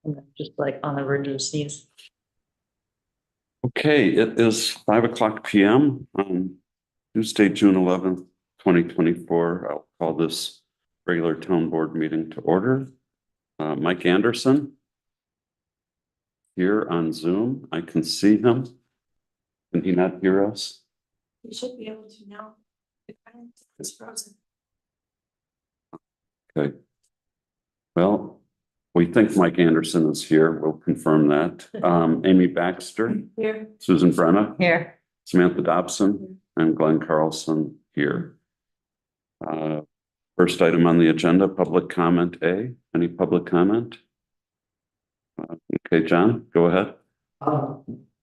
And then just like on emergencies. Okay, it is 5:00 p.m. on Tuesday, June 11th, 2024. I'll call this regular town board meeting to order. Mike Anderson here on Zoom. I can see him. Can he not hear us? You should be able to now. It's frozen. Okay. Well, we think Mike Anderson is here. We'll confirm that. Amy Baxter, Here. Susan Brenna, Here. Samantha Dobson, and Glenn Carlson here. First item on the agenda, public comment A. Any public comment? Okay, John, go ahead.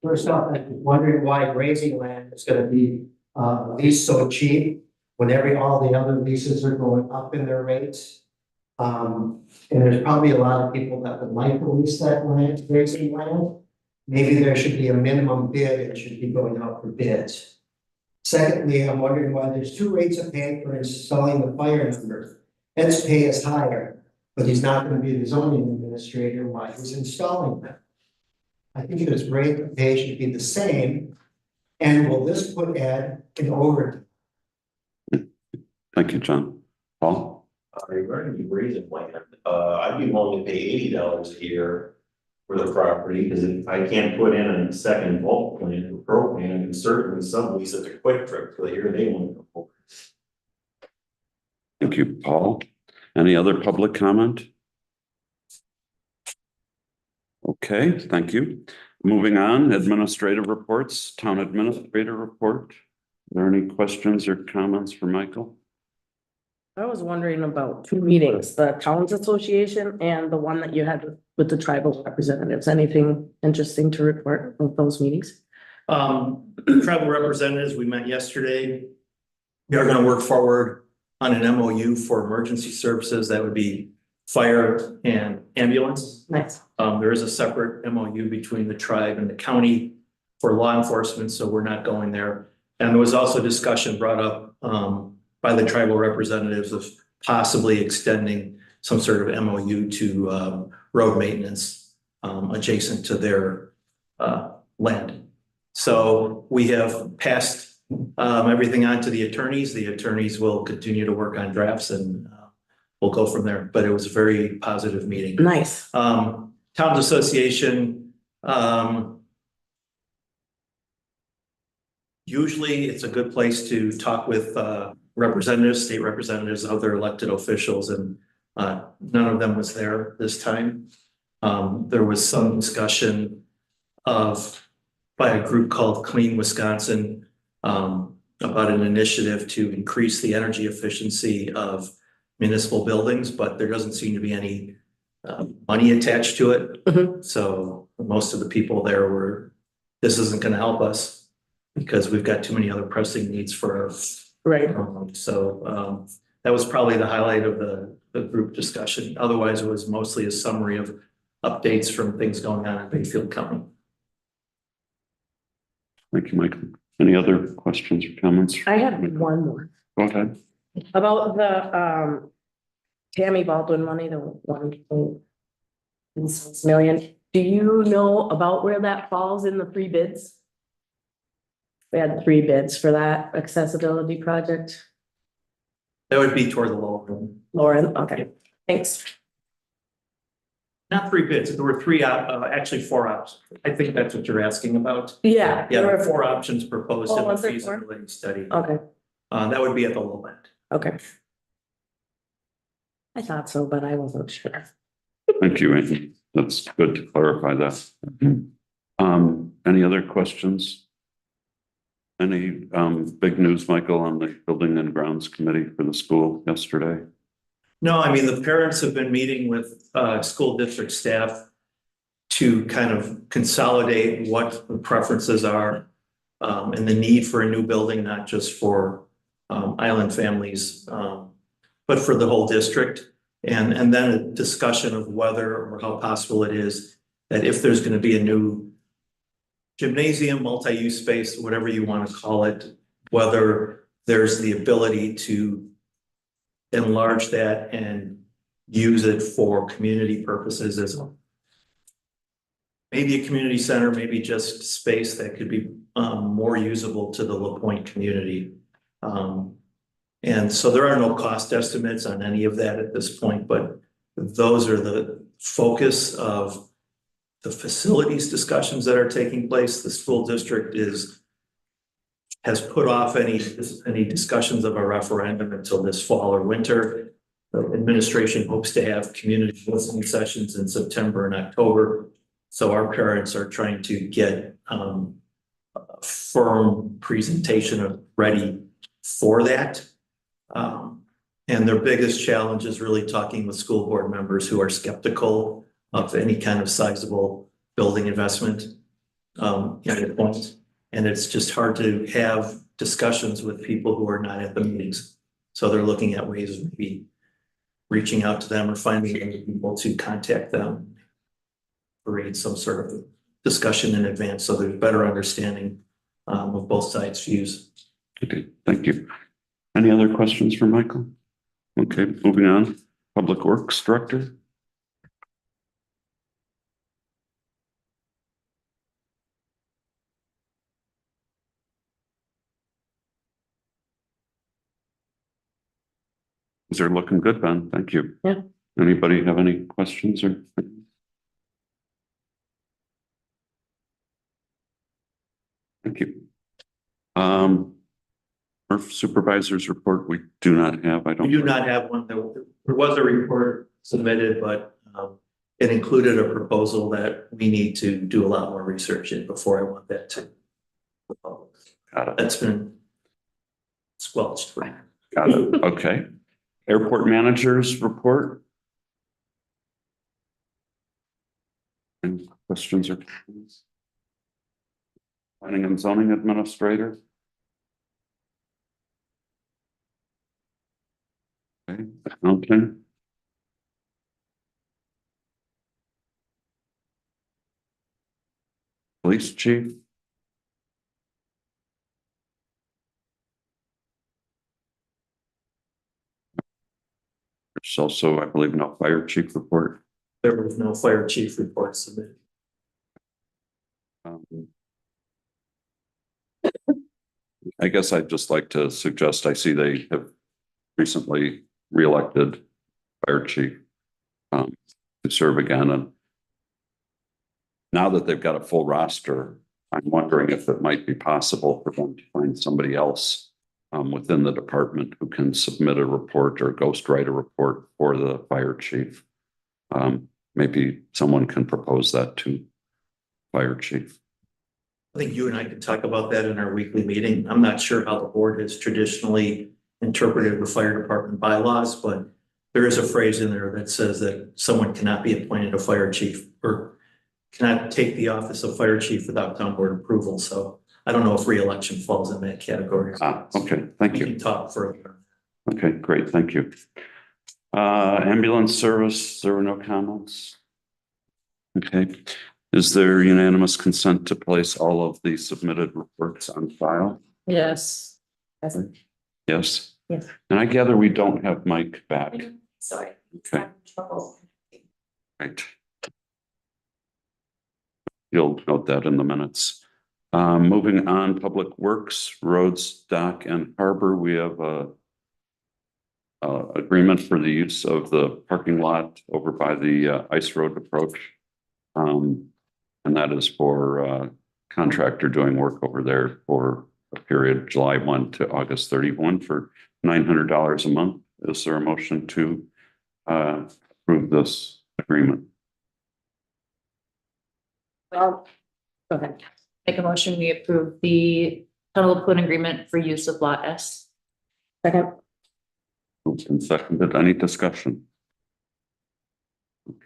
First off, I'm wondering why grazing land is gonna be leased so cheap when all the other leases are going up in their rates. And there's probably a lot of people that would like to lease that land, grazing land. Maybe there should be a minimum bid and should be going out for bids. Secondly, I'm wondering why there's two rates of pay for installing the fire number. Ed's pay is higher, but he's not gonna be the zoning administrator while he's installing them. I think his rate of pay should be the same. And will this put Ed in overtime? Thank you, John. Paul? Regarding the grazing land, I'd be willing to pay $80 a year for the property, because if I can't put in a second bulk plant or propane, I can certainly sublease it to Quick Trip for the year they want to go. Thank you, Paul. Any other public comment? Okay, thank you. Moving on, administrative reports, town administrator report. Are there any questions or comments for Michael? I was wondering about two meetings, the Towns Association and the one that you had with the tribal representatives. Anything interesting to report of those meetings? Tribal representatives, we met yesterday. We are gonna work forward on an MOU for emergency services. That would be fire and ambulance. Nice. There is a separate MOU between the tribe and the county for law enforcement, so we're not going there. And there was also discussion brought up by the tribal representatives of possibly extending some sort of MOU to road maintenance adjacent to their land. So we have passed everything on to the attorneys. The attorneys will continue to work on drafts and we'll go from there. But it was a very positive meeting. Nice. Towns Association, usually it's a good place to talk with representatives, state representatives, other elected officials, and none of them was there this time. There was some discussion by a group called Clean Wisconsin about an initiative to increase the energy efficiency of municipal buildings, but there doesn't seem to be any money attached to it. Mhm. So most of the people there were, this isn't going to help us because we've got too many other pressing needs for our. Right. So that was probably the highlight of the group discussion. Otherwise, it was mostly a summary of updates from things going on in Bayfield County. Thank you, Michael. Any other questions or comments? I had one more Go ahead. about the Tammy Baldwin money, the 1.6 million. Do you know about where that falls in the three bids? We had 3 bids for that accessibility project. That would be toward the lower one. Lauren, okay, thanks. Not 3 bids. There were 3, actually 4 options. I think that's what you're asking about. Yeah. Yeah, there were 4 options proposed Oh, in the was there 4? feasibility study. Okay, That would be at the low end. okay. I thought so, but I wasn't sure. Thank you, Amy. That's good to clarify that. Any other questions? Any big news, Michael, on the Building and Grounds Committee for the school yesterday? No, I mean, the parents have been meeting with school district staff to kind of consolidate what the preferences are and the need for a new building, not just for island families, but for the whole district. And then a discussion of whether or how possible it is that if there's going to be a new gymnasium, multi-use space, whatever you want to call it, whether there's the ability to enlarge that and use it for community purposes as maybe a community center, maybe just space that could be more usable to the LaPointe community. And so there are no cost estimates on any of that at this point, but those are the focus of the facilities discussions that are taking place. The school district has put off any discussions of a referendum until this fall or winter. The administration hopes to have community listening sessions in September and October. So our parents are trying to get a firm presentation ready for that. And their biggest challenge is really talking with school board members who are skeptical of any kind of sizable building investment at a point. And it's just hard to have discussions with people who are not at the meetings. So they're looking at ways of maybe reaching out to them or finding other people to contact them. Create some sort of discussion in advance so there's better understanding of both sides' views. Okay, thank you. Any other questions for Michael? Okay, moving on. Public Works Director. These are looking good, Ben. Thank you. Yeah. Anybody have any questions or? Thank you. Our supervisor's report, we do not have, I We don't. do not have one. There was a report submitted, but it included a proposal that we need to do a lot more research in before I want that to the public. Got it. That's been squelched. Got it. Okay. Airport managers report. Any questions or comments? Planning and zoning administrator. Okay, accounting. Police chief. There's also, I believe, no fire chief report. There was no fire chief report submitted. I guess I'd just like to suggest, I see they have recently reelected fire chief to serve again. And now that they've got a full roster, I'm wondering if it might be possible for them to find somebody else within the department who can submit a report or ghostwrite a report for the fire chief. Maybe someone can propose that to fire chief. I think you and I could talk about that in our weekly meeting. I'm not sure how the board has traditionally interpreted the fire department bylaws, but there is a phrase in there that says that someone cannot be appointed a fire chief or cannot take the office of fire chief without town board approval. So I don't know if re-election falls in that category. Okay, thank We you. can talk further. Okay, great, thank you. Ambulance service, there were no comments. Okay, is there unanimous consent to place all of the submitted reports on file? Yes. Yes? Yes. And I gather we don't have Mike back. Sorry. Okay, right. You'll note that in the minutes. Moving on, Public Works, Roads, Dock and Harbor, we have a agreement for the use of the parking lot over by the Ice Road approach. And that is for contractor doing work over there for a period July 1 to August 31 for $900 a month. Is there a motion to approve this agreement? Go ahead. Make a motion, we approve the tunnel equipment agreement for use of lot S. Second. Moved and seconded. Any discussion?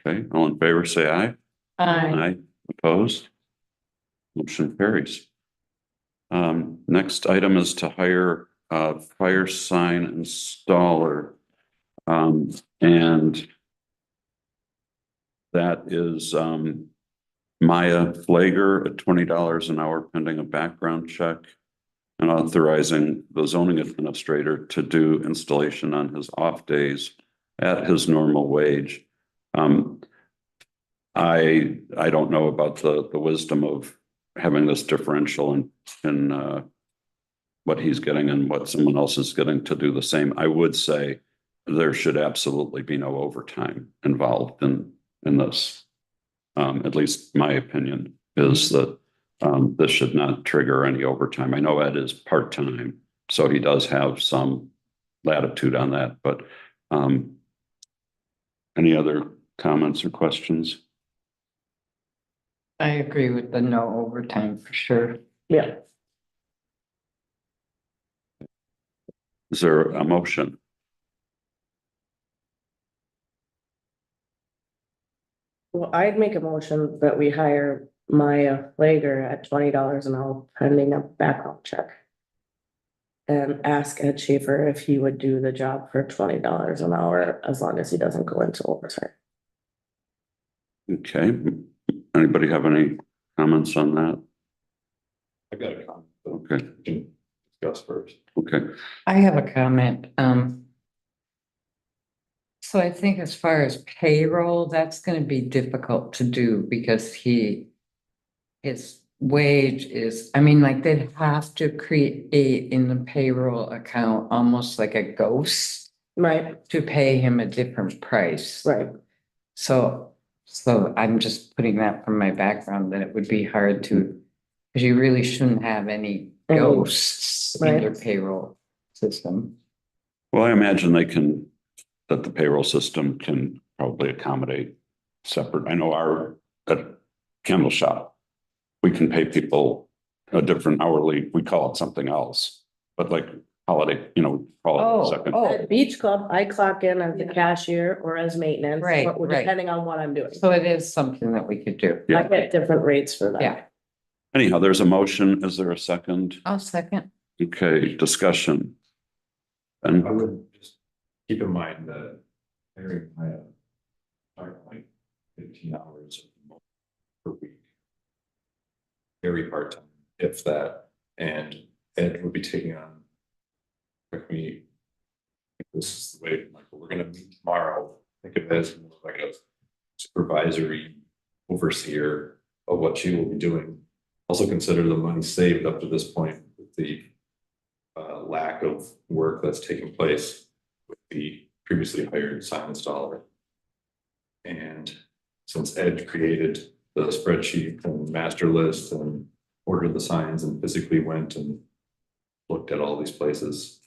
Okay, all in favor, say aye. Aye. Opposed? Motion carries. Next item is to hire a fire sign installer. And that is Maya Flager at $20 an hour pending a background check, and authorizing the zoning administrator to do installation on his off days at his normal wage. I don't know about the wisdom of having this differential in what he's getting and what someone else is getting to do the same. I would say there should absolutely be no overtime involved in this. At least my opinion is that this should not trigger any overtime. I know Ed is part-time, so he does have some latitude on that, but any other comments or questions? I agree with the no overtime for sure. Yeah, Is there a motion? well, I'd make a motion that we hire Maya Lager at $20 an hour pending a background check. And ask Ed Schaefer if he would do the job for $20 an hour as long as he doesn't go into overtime. Okay, anybody have any comments on that? I got a comment. Okay, We can discuss first. okay, I have a comment. So I think as far as payroll, that's gonna be difficult to do because his wage is, I mean, like they'd have to create in the payroll account almost like a ghost Right, to pay him a different price. right. So I'm just putting that from my background that it would be hard to, because you really shouldn't have any Any- ghosts in your right. payroll system. well, I imagine that the payroll system can probably accommodate separate, I know at Candle Shop, we can pay people a different hourly, we call it something else, but like holiday, call it a Oh, second. oh. At Beach Club, I clock in as the Yeah. cashier or as maintenance. Right, but right. Depending on what I'm doing. So it is something that we could do. I Yeah, get different rates for that. Yeah. anyhow, there's a motion, is there a second? I'll second. Okay, discussion. I And would just keep in mind that Mary Maya are like 15 hours per week. Very part-time, if that, and Ed would be taking on. Like me. This is the way, like, we're gonna meet tomorrow, think of it as more like a supervisory overseer of what she will be doing. Also consider the money saved up to this point with the lack of work that's taken place with the previously hired sign installer. And since Ed created the spreadsheet and master list and ordered the signs and physically went and looked at all these places.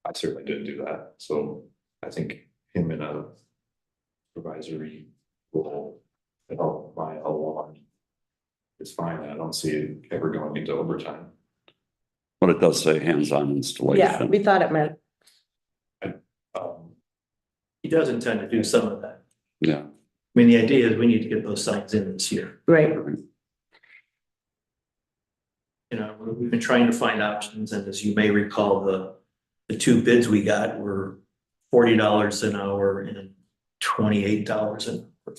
I certainly didn't do that, so I think him in a supervisory role to help Maya along is fine. I don't see it ever going into overtime. but it does say hands-on Yeah, installation. we thought it meant, He does intend to do some of that. Yeah, I mean, the idea is we need to get those signs in this year. right, We've been trying to find options, and as you may recall, the two bids we got were $40 an hour and $28 an hour.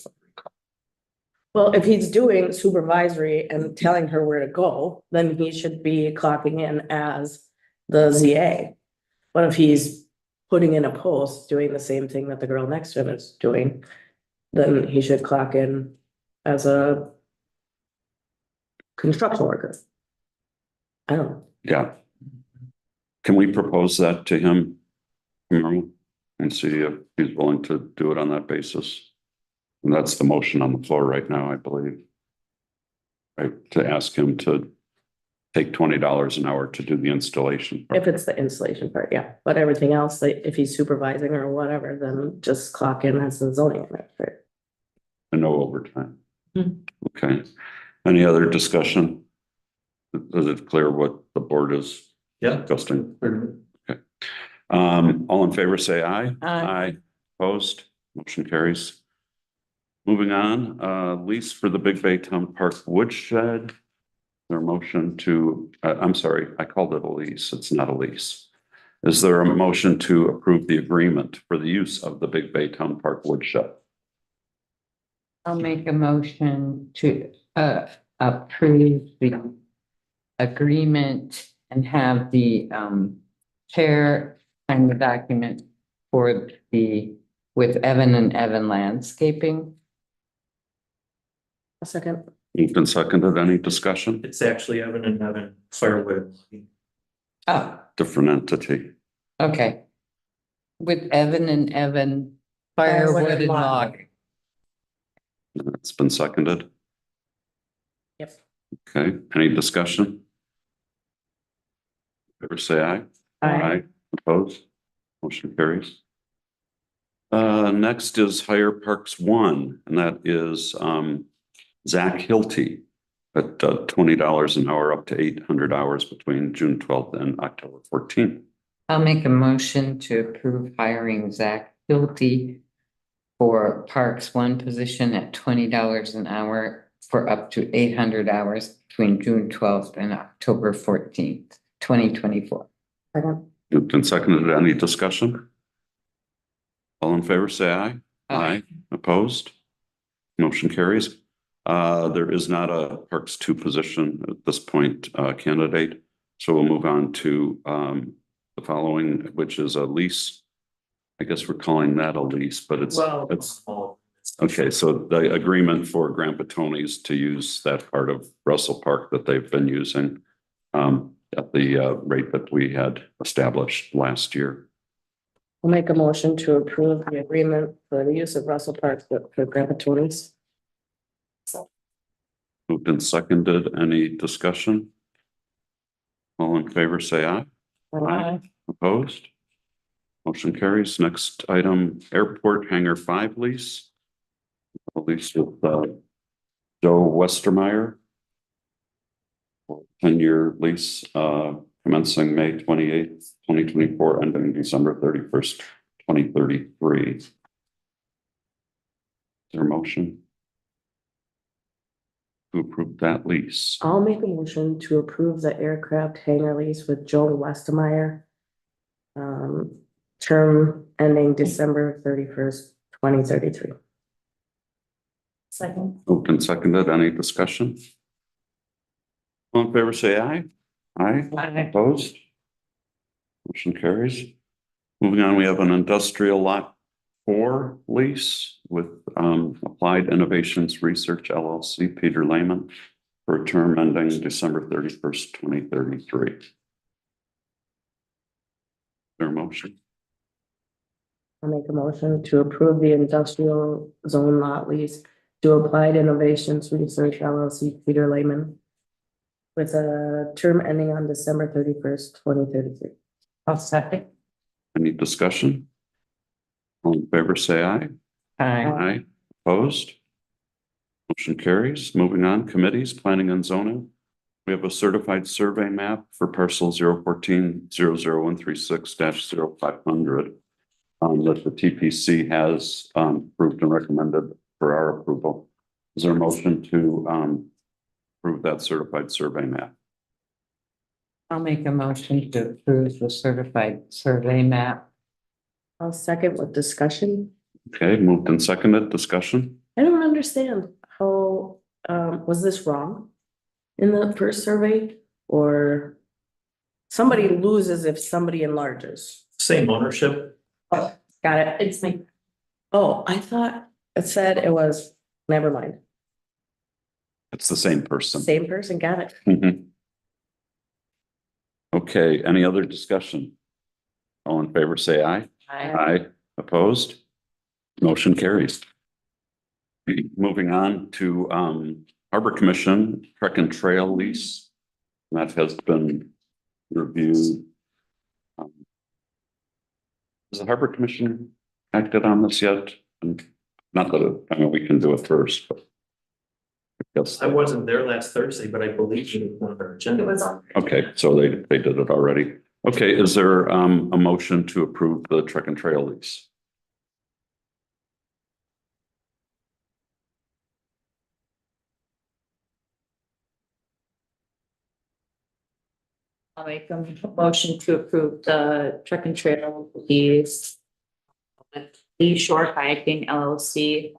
well, if he's doing supervisory and telling her where to go, then he should be clocking in as the ZA. But if he's putting in a post, doing the same thing that the girl next to him is doing, then he should clock in as a construction worker. I don't know. yeah. Can we propose that to him tomorrow and see if he's willing to do it on that basis? And that's the motion on the floor right now, I believe. Right, to ask him to take $20 an hour to do the installation. If it's the installation part, yeah, but everything else, like if he's supervising or whatever, then just clock in as the zoning administrator. And no overtime. Hmm. Okay, any other discussion? Is it clear what the board is Yeah. discussing? All in favor, say aye. Aye. Opposed, motion carries. Moving on, lease for the Big Bay Town Park woodshed. Their motion to, I'm sorry, I called it a lease. It's not a lease. Is there a motion to approve the agreement for the use of the Big Bay Town Park woodshed? I'll make a motion to approve the agreement and have the chair sign the document for with Evan and Evan Landscaping A second. Moved and seconded. Any discussion? It's actually Evan and Evan Firewood. Oh, Different entity. okay. With Evan and Evan, Firewood firewood and and log. log. It's been seconded. Yep. Okay, any discussion? Favor say aye. Aye. Opposed? Motion carries. Next is Higher Parks One, and that is Zach Hilty at $20 an hour up to 800 hours between June 12th and October 14th. I'll make a motion to approve hiring Zach Hilty for Parks One position at $20 an hour for up to 800 hours between June 12th and October 14th, 2024. Second. Moved and seconded. Any discussion? All in favor, say aye. Aye. Opposed? Motion carries. There is not a Parks Two position at this point, candidate. So we'll move on to the following, which is a lease. I guess we're calling that a lease, but it's okay. So the agreement for Grandpa Tony's to use that part of Russell Park that they've been using at the rate that we had established last year. I'll make a motion to approve the agreement for the use of Russell Park for Grandpa Tony's. Moved and seconded. Any discussion? All in favor, say aye. Opposed? Motion carries. Next item, Airport Hangar 5 lease. A lease with Joe Westermeyer. 10-year lease commencing May 28th, 2024, ending December 31st, 2033. Is there a motion to approve that lease? I'll make a motion to approve the aircraft hangar lease with Joe Westermeyer. Term ending December 31st, 2033. Second. Moved and seconded. Any discussion? All in favor, say aye. Aye. Opposed? Motion carries. Moving on, we have an industrial lot 4 lease with Applied Innovations Research LLC, Peter Lehman, for a term ending December 31st, 2033. Is there a motion? I'll make a motion to approve the industrial zone lot lease to Applied Innovations Research LLC, Peter Lehman, with a term ending on December 31st, 2033. I'll second. Any discussion? All in favor, say aye. Aye. Aye. Opposed? Motion carries. Moving on, committees, planning and zoning. We have a certified survey map for parcel 014-00136-0500 that the TPC has approved and recommended for our approval. Is there a motion to approve that certified survey map? I'll make a motion to approve the certified survey map. I'll second with discussion. Okay, moved and seconded. Discussion? I don't understand how, was this wrong in the first survey? Or somebody loses if somebody enlarges? Same ownership. Oh, got it. It's me. Oh, I thought it said it was, never mind. It's the same person. Same person, got it. Mhm. Okay, any other discussion? All in favor, say aye. Aye. Opposed? Motion carries. Moving on to Harbor Commission Trek and Trail lease. That has been reviewed. Has the Harbor Commission acted on this yet? And not that, I mean, we can do it first, but. I guess, I wasn't there last Thursday, but I believe it was on our agenda. It was on. okay, so they did it already. Okay, is there a motion to approve the Trek and Trail lease? I'll make a motion to approve the truck and trail lease with Lee Shore Kayaking LLC,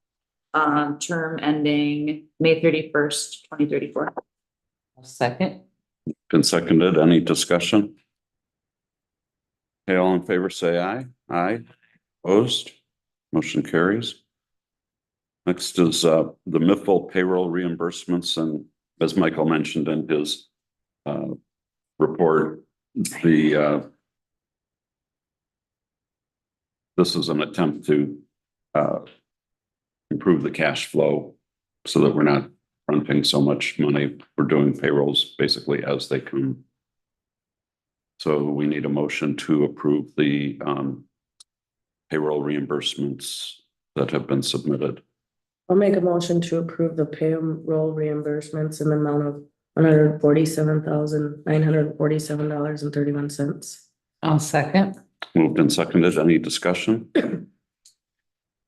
term ending May 31st, 2034. I'll second. Been seconded. Any discussion? Okay, all in favor, say aye. Aye. Opposed? Motion carries. Next is the Miffle payroll reimbursements, and as Michael mentioned in his report, this is an attempt to improve the cash flow so that we're not fronting so much money. We're doing payrolls basically as they come. So we need a motion to approve the payroll reimbursements that have been submitted. I'll make a motion to approve the payroll reimbursements in the amount of $147,947.31. I'll second. Moved and seconded. Any discussion?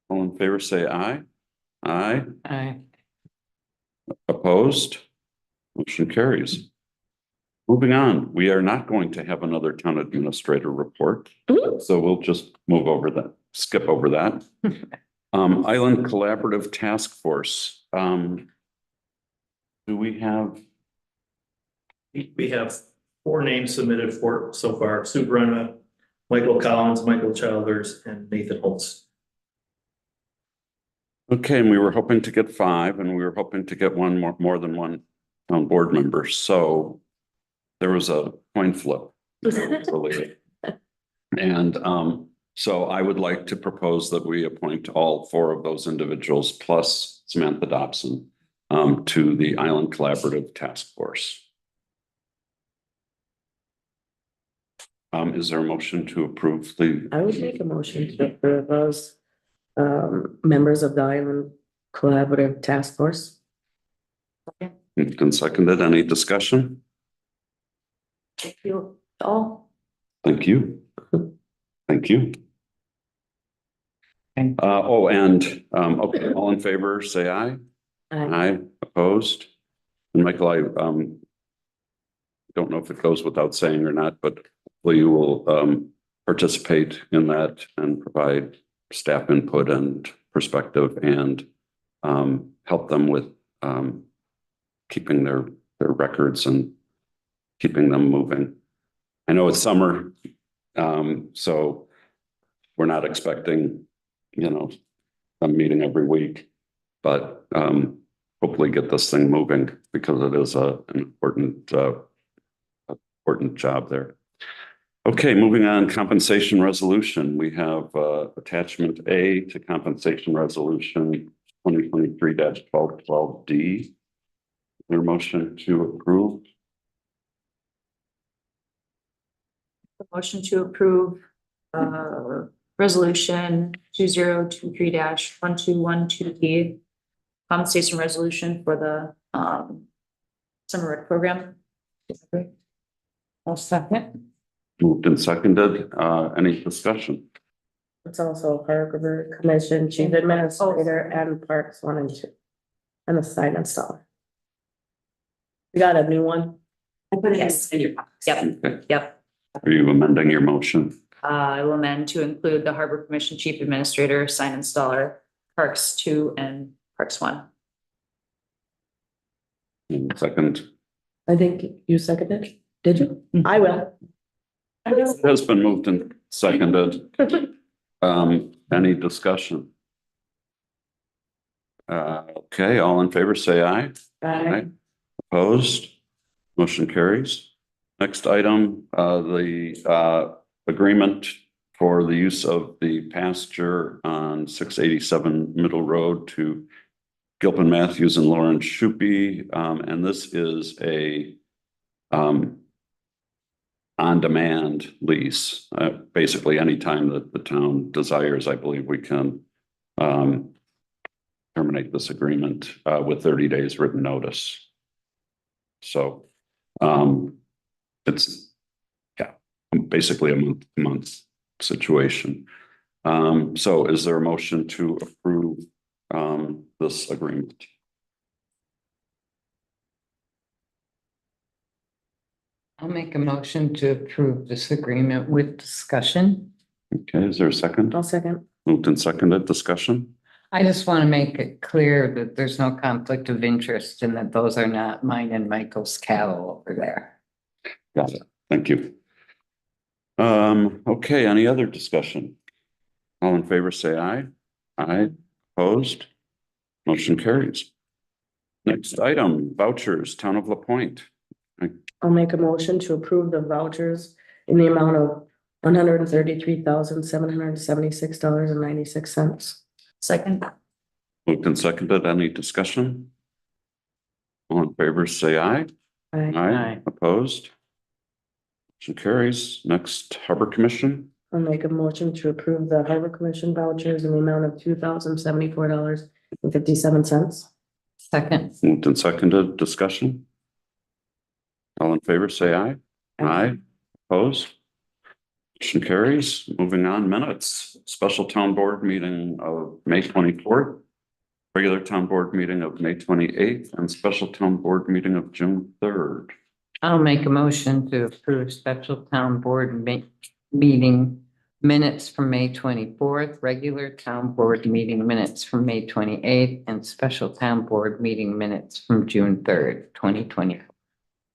All in favor, say aye. Aye. Aye. Opposed? Motion carries. Moving on, we are not going to have another town administrator report, so we'll just move over that, skip over that. Island Collaborative Task Force. Do we have? We have 4 names submitted for so far: Sue Brenna, Michael Collins, Michael Childers, and Nathan Holtz. Okay, and we were hoping to get 5, and we were hoping to get more than one town board member, so there was a coin flip. And so I would like to propose that we appoint all 4 of those individuals plus Samantha Dobson to the Island Collaborative Task Force. Is there a motion to approve the? I would make a motion to approve those members of the Island Collaborative Task Force. Moved and seconded. Any discussion? Thank you all. Thank you. Thank you. Thank Okay, all in favor, say aye. Aye, opposed? And Michael, I don't know if it goes without saying or not, but you will participate in that and provide staff input and perspective and help them with keeping their records and keeping them moving. I know it's summer, so we're not expecting, a meeting every week, but hopefully get this thing moving because it is an important job there. Okay, moving on, compensation resolution. We have attachment A to compensation resolution 2023-1212D. Your motion to approve. The motion to approve resolution 2023-1212D compensation resolution for the summer rec program. I'll second. Moved and seconded. Any discussion? It's also Harbor Commission, Chief Administrator, and Parks 1 and 2. And the sign installer. We got a new one. I put it in your box. Yep, Okay. yep. Are you amending your motion? I will amend to include the Harbor Commission Chief Administrator, sign installer, Parks 2 and Parks 1. Second. I think you seconded, did you? I will. It has been moved and seconded. Any discussion? Okay, all in favor, say aye. Aye. Opposed? Motion carries. Next item, the agreement for the use of the pasture on 687 Middle Road to Gilpin Matthews and Lawrence Shupe. And this is a on-demand lease. Basically, anytime that the town desires, I believe we can terminate this agreement with 30 days written notice. So it's basically a month situation. So is there a motion to approve this agreement? I'll make a motion to approve this agreement with discussion. Okay, is there a second? I'll second. Moved and seconded, discussion? I just want to make it clear that there's no conflict of interest and that those are not mine and Michael's cattle over there. Got it. Thank you. Okay, any other discussion? All in favor, say aye. Aye. Opposed? Motion carries. Next item, vouchers, Town of La Pointe. I'll make a motion to approve the vouchers in the amount of $133,776.96. Second. Moved and seconded. Any discussion? All in favor, say aye. Aye. Opposed? Motion carries. Next, Harbor Commission. I'll make a motion to approve the Harbor Commission vouchers in the amount of $2,074.57. Second, Moved and seconded. Discussion? All in favor, say aye. Aye. Opposed? Motion carries. Moving on, minutes. Special Town Board meeting of May 24th. Regular Town Board meeting of May 28th and Special Town Board meeting of June 3rd. I'll make a motion to approve special town board meeting minutes from May 24th, regular town board meeting minutes from May 28th, and special town board meeting minutes from June 3rd, 2020.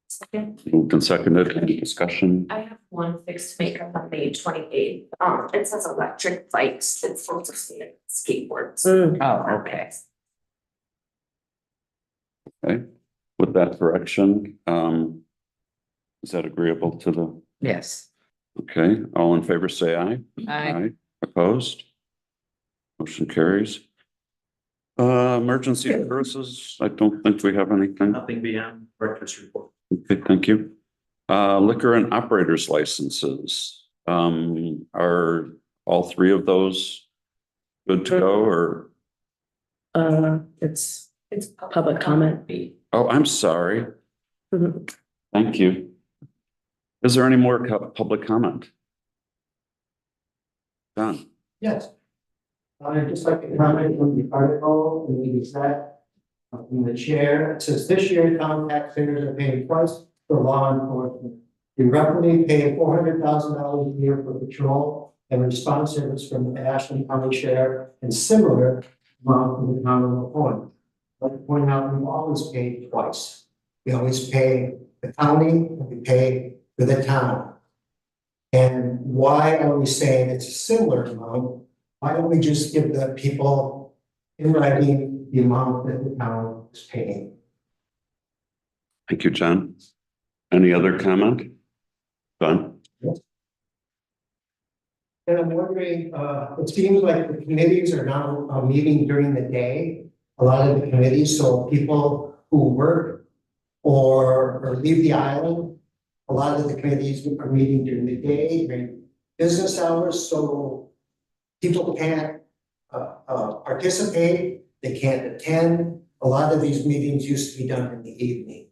Second. Moved and seconded. Any discussion? I have one fixed makeup on May 28th. It says electric bikes, it's supposed to say skateboards. Oh, okay. Okay, with that correction, is that agreeable to the, Yes. okay, all in favor, say aye. Aye. Opposed? Motion carries. Emergency services, I don't think we have anything. Nothing beyond director's report. Okay, thank you. Liquor and operators licenses, are all three of those good to go or? It's public comment. Oh, I'm sorry. Mhm. Thank you. Is there any more public comment? Done. Yes. I'd just like to comment on the article in the Gazette, from the chair. It says this year town taxpayers are paying twice for law enforcement. We roughly pay $400,000 a year for patrol and response service from the Ashland County Sheriff and similar amount from the town of La Pointe. I'd like to point out, we've always paid twice. We always pay the county and we pay for the town. And why are we saying it's a similar amount? Why don't we just give the people in writing the amount that the town is paying? Thank you, John. Any other comment? Done. And I'm wondering, it seems like the committees are now meeting during the day, a lot of the committees, so people who work or leave the island, a lot of the committees are meeting during the day, during business hours, so people can't participate, they can't attend. A lot of these meetings used to be done in the evening.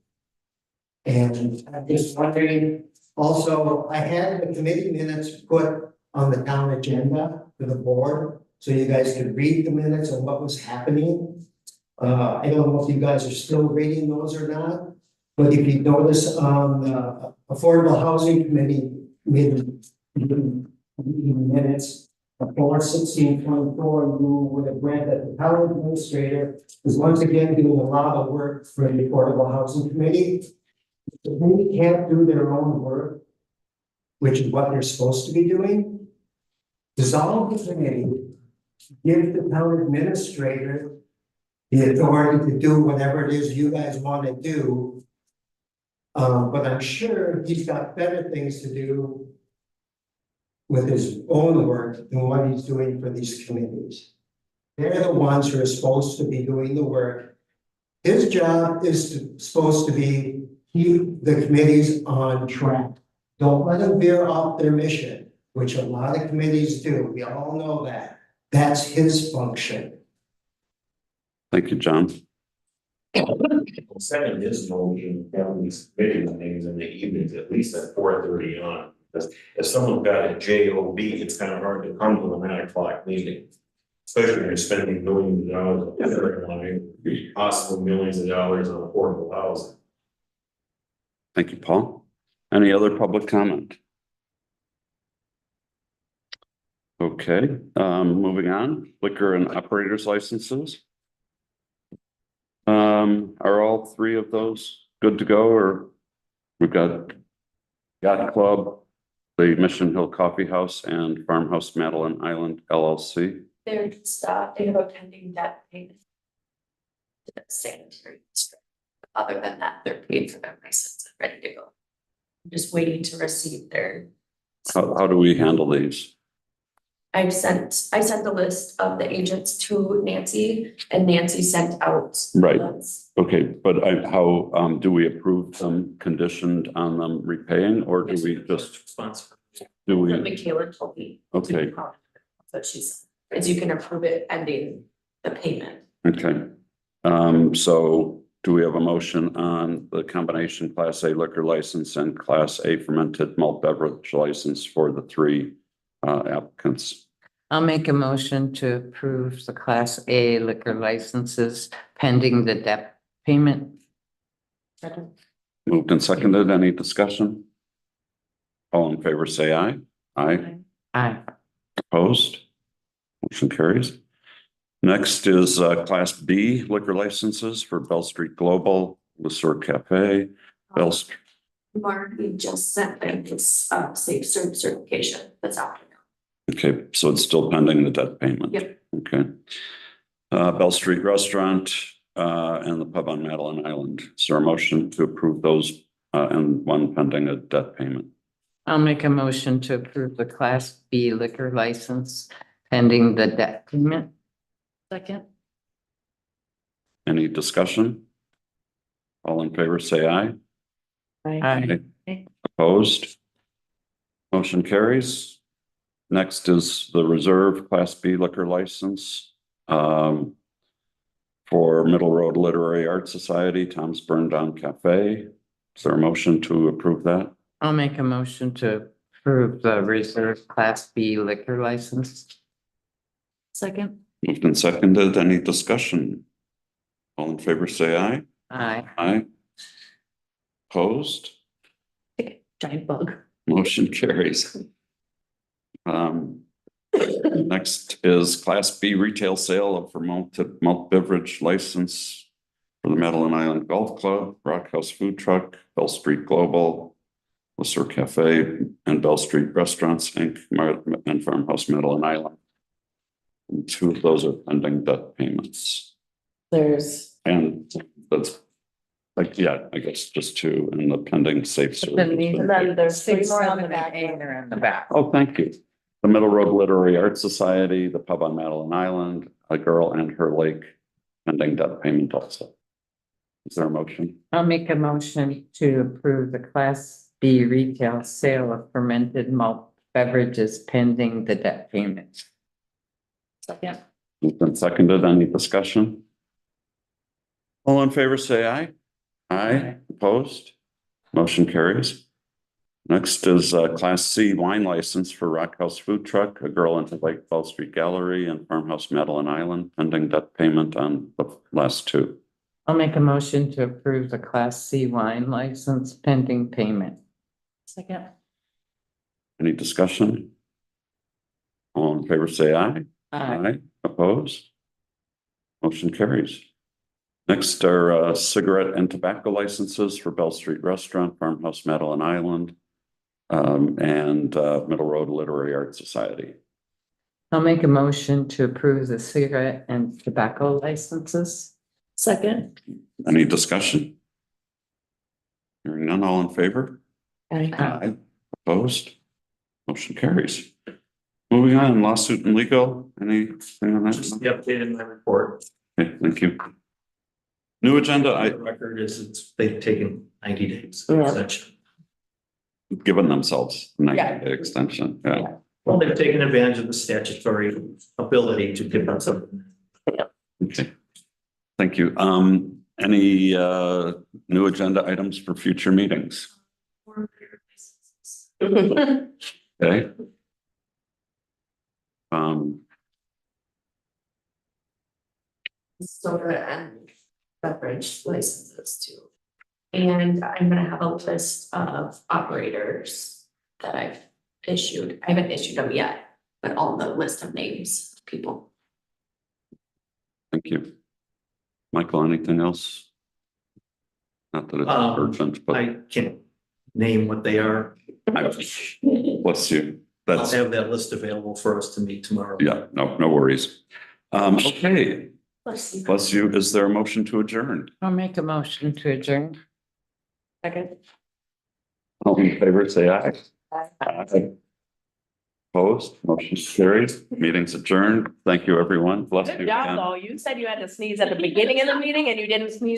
And I'm just wondering, also, I had the committee minutes put on the town agenda for the board, so you guys could read the minutes of what was happening. I don't know if you guys are still reading those or not, but if you notice on the Affordable Housing Committee meeting minutes, 4/16/24, you would have read that the town administrator is once again doing a lot of work for the Affordable Housing Committee. The committee can't do their own work, which is what they're supposed to be doing. Dissolve the committee, give the town administrator the authority to do whatever it is you guys want to do. But I'm sure he's got better things to do with his own work than what he's doing for these committees. They're the ones who are supposed to be doing the work. His job is supposed to be keep the committees on track. Don't let them veer off their mission, which a lot of committees do. We all know that. That's his function. Thank you, John. Second is no meeting, having these committee meetings in the evenings, at least at 4:30 on. Because if someone's got a JOB, it's kind of hard to come to a 9 o'clock meeting. Especially when you're spending millions of dollars, possible millions of dollars on affordable housing. Thank you, Paul. Any other public comment? Okay, moving on, liquor and operators licenses. Are all three of those good to go, or we've got Yacht Club, the Mission Hill Coffee House, and Farmhouse Madeline Island LLC? They're just, they have a pending debt payment. the sanitary district. Other than that, they're paid for their license and ready to go. I'm just waiting to receive their. How do we handle these? I sent the list of the agents to Nancy and Nancy sent out. Right. those. Okay, but how, do we approve them conditioned on them repaying, or do we just, Responsible. do What we? Michaela told me. Okay, But she's, is you can approve it pending the payment. okay. So do we have a motion on the combination Class A liquor license and Class A fermented malt beverage license for the three applicants? I'll make a motion to approve the Class A liquor licenses pending the debt payment. Moved and seconded. Any discussion? All in favor, say aye. Aye. Aye. Opposed? Motion carries. Next is Class B liquor licenses for Bell Street Global, Le Sueur Cafe, Bell Street. Marty just sent them his safe serve certification. That's out. Okay, so it's still pending the debt payment. Yep. Okay. Bell Street Restaurant and the pub on Madeline Island. Is there a motion to approve those and one pending a debt payment? I'll make a motion to approve the Class B liquor license pending the debt payment. Second. Any discussion? All in favor, say aye. Aye. Opposed? Motion carries. Next is the Reserve Class B liquor license for Middle Road Literary Art Society, Tom's Burn Down Cafe. Is there a motion to approve that? I'll make a motion to approve the Reserve Class B liquor license. Second. Moved and seconded. Any discussion? All in favor, say aye. Aye. Aye. Opposed? Giant bug. Motion carries. Next is Class B retail sale of fermented malt beverage license for the Madeline Island Golf Club, Rockhouse Food Truck, Bell Street Global, Le Sueur Cafe, and Bell Street Restaurants, Inc., and Farmhouse Madeline Island. And two of those are pending debt payments. There's, And that's like, yeah, I guess just two and the pending safe But then these- service. and then there's three Six, more on the seven, back. and eight are in the back. Oh, thank you. The Middle Road Literary Art Society, the pub on Madeline Island, A Girl and Her Lake, pending debt payment also. Is there a motion? I'll make a motion to approve the Class B retail sale of fermented malt beverages pending the debt payment. Second. Moved and seconded. Any discussion? All in favor, say aye. Aye. Opposed? Motion carries. Next is Class C wine license for Rockhouse Food Truck, A Girl and Her Lake, Bell Street Gallery, and Farmhouse Madeline Island, pending debt payment on the last two. I'll make a motion to approve the Class C wine license pending payment. Second. Any discussion? All in favor, say aye. Aye. Opposed? Motion carries. Next are cigarette and tobacco licenses for Bell Street Restaurant, Farmhouse Madeline Island, and Middle Road Literary Art Society. I'll make a motion to approve the cigarette and tobacco licenses. Second. Any discussion? Hearing none, all in favor? Aye. Opposed? Motion carries. Moving on, lawsuit and legal, anything on Just that? the update in my report. Okay, thank you. New agenda, The record is they've taken 90 days. Yeah. extension. given themselves Yeah. 90-day extension, yeah. Well, they've taken advantage of the statutory ability to give them something. Okay. Thank you. Any new agenda items for future meetings? Okay. Soda and beverage licenses too. And I'm gonna have a list of operators that I've issued. I haven't issued them yet, but on the list of names, of people. Thank you. Michael, anything else? Not that it's urgent, but I can't name what they are. bless you. I'll That's, have that list available for us to meet tomorrow. yeah, no worries. Okay. Bless you. Is there a motion to adjourn? I'll make a motion to adjourn. Second. All in favor, say aye. Aye. Opposed, motion carried, meeting's adjourned. Thank you, everyone. Bless you. Good job, again. though. You said you had to sneeze at the beginning of the meeting and you didn't sneeze